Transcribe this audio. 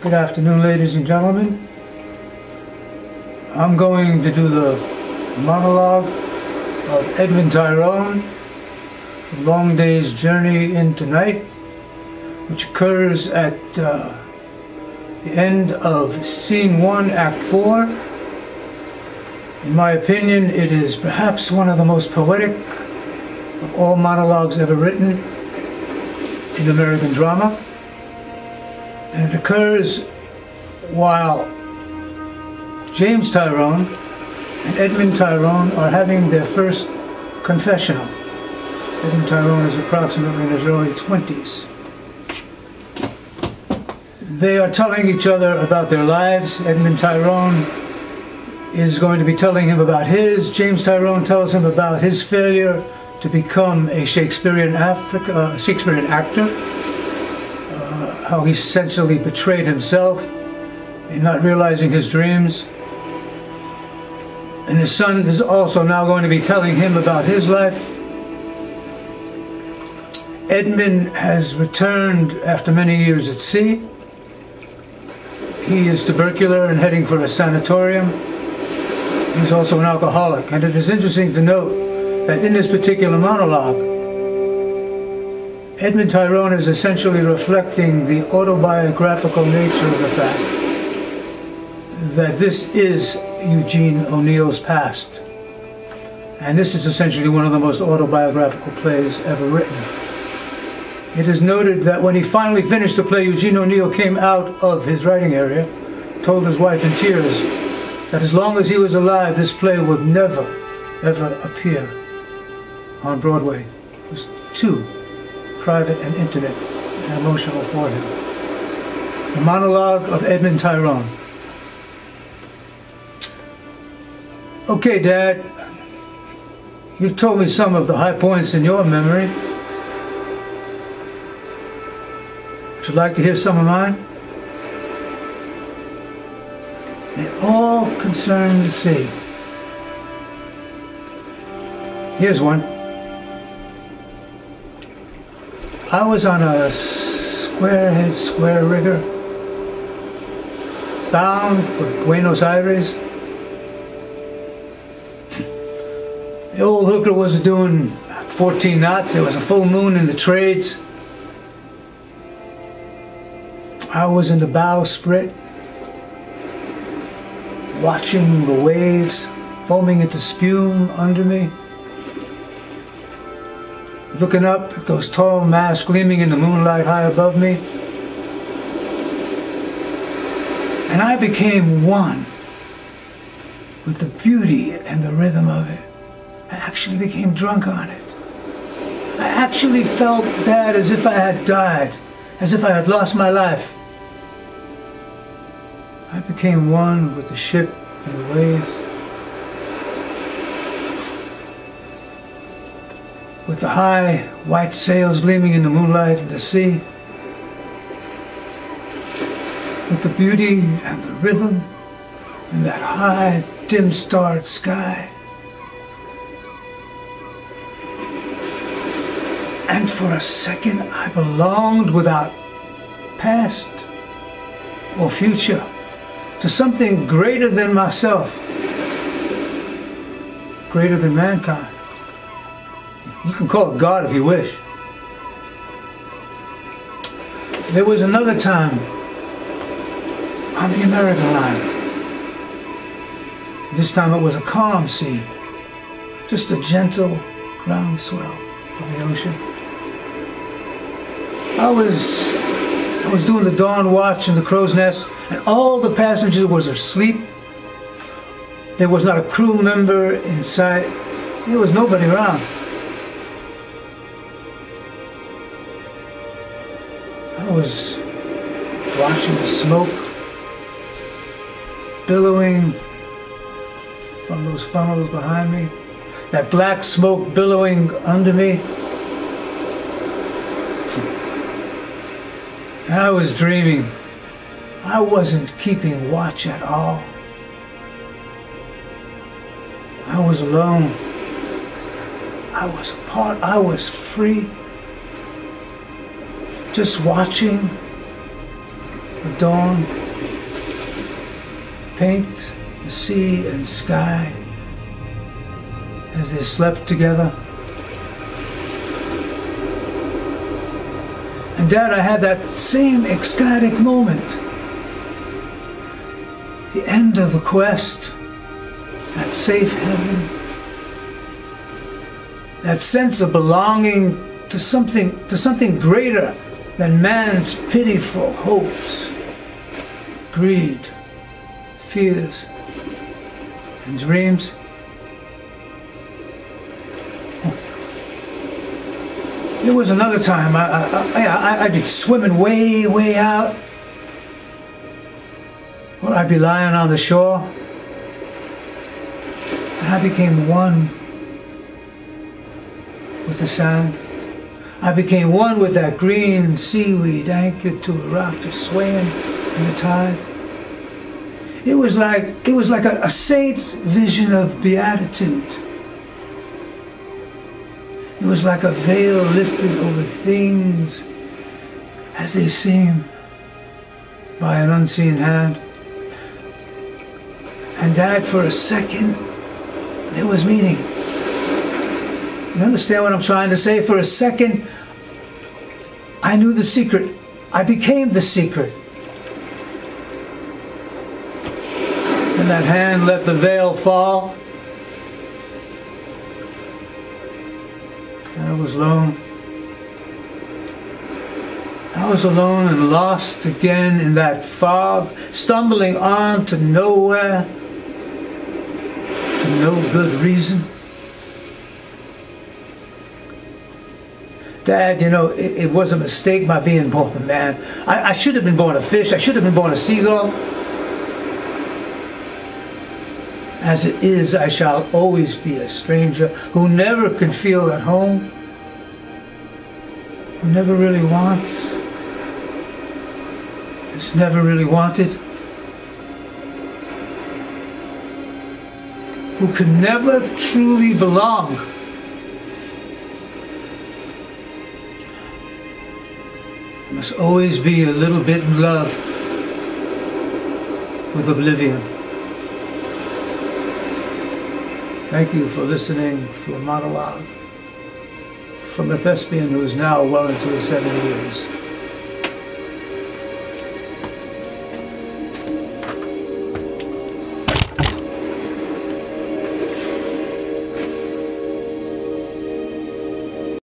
Good afternoon, ladies and gentlemen. I'm going to do the monologue of Edmond Tyrone, A Long Day's Journey into Night, which occurs at the end of Scene 1, Act 4. In my opinion, it is perhaps one of the most poetic of all monologues ever written in American drama. And it occurs while James Tyrone and Edmond Tyrone are having their first confessional. Edmond Tyrone is approximately in his early 20s. They are telling each other about their lives. Edmond Tyrone is going to be telling him about his. James Tyrone tells him about his failure to become a Shakespearean actor. How he essentially betrayed himself in not realizing his dreams. And his son is also now going to be telling him about his life. Edmond has returned after many years at sea. He is tubercular and heading for a sanatorium. He's also an alcoholic. And it is interesting to note that in this particular monologue, Edmond Tyrone is essentially reflecting the autobiographical nature of the fact that this is Eugene O'Neill's past. And this is essentially one of the most autobiographical plays ever written. It is noted that when he finally finished the play, Eugene O'Neill came out of his writing area, told his wife in tears that as long as he was alive, this play would never, ever appear on Broadway. It was too private and intimate and emotional for him. The monologue of Edmond Tyrone. Okay, Dad, you've told me some of the high points in your memory. Would you like to hear some of mine? They all concern the sea. Here's one. I was on a square-head, square-rigger, bound for Buenos Aires. The old hooker was doing 14 knots. There was a full moon in the trades. I was in the bowsprit, watching the waves foaming into spume under me, looking up at those tall masts gleaming in the moonlight high above me. And I became one with the beauty and the rhythm of it. I actually became drunk on it. I actually felt that as if I had died, as if I had lost my life. I became one with the ship and the waves, with the high white sails gleaming in the moonlight and the sea, with the beauty and the rhythm in that high, dim-starred sky. And for a second I belonged without past or future to something greater than myself, greater than mankind. You can call it God if you wish. There was another time on the American line. This time it was a calm sea, just a gentle groundswell of the ocean. I was doing the dawn watch in the crow's nest, and all the passengers was asleep. There was not a crew member in sight. There was nobody around. I was watching the smoke billowing from those funnels behind me, that black smoke billowing under me. And I was dreaming. I wasn't keeping watch at all. I was alone. I was apart. I was free. Just watching the dawn, paint the sea and sky as they slept together. And Dad, I had that same ecstatic moment. The end of the quest, that safe heaven, that sense of belonging to something greater than man's pitiful hopes, greed, fears, and dreams. There was another time I'd be swimming way out, or I'd be lying on the shore, and I became one with the sand. I became one with that green seaweed anchored to a rock, just swaying in the tide. It was like a saint's vision of beatitude. It was like a veil lifted over things as they seem by an unseen hand. And Dad, for a second, there was meaning. You understand what I'm trying to say? For a second, I knew the secret. I became the secret. And that hand let the veil fall. I was alone. I was alone and lost again in that fog, stumbling on to nowhere for no good reason. Dad, you know, it was a mistake my being born a man. I should have been born a fish. I should have been born a seagull. As it is, I shall always be a stranger who never can feel at home, who never really wants, is never really wanted, who can never truly belong. Must always be a little bit in love with oblivion. Thank you for listening to a monologue from a thespian who is now well into his 70 years.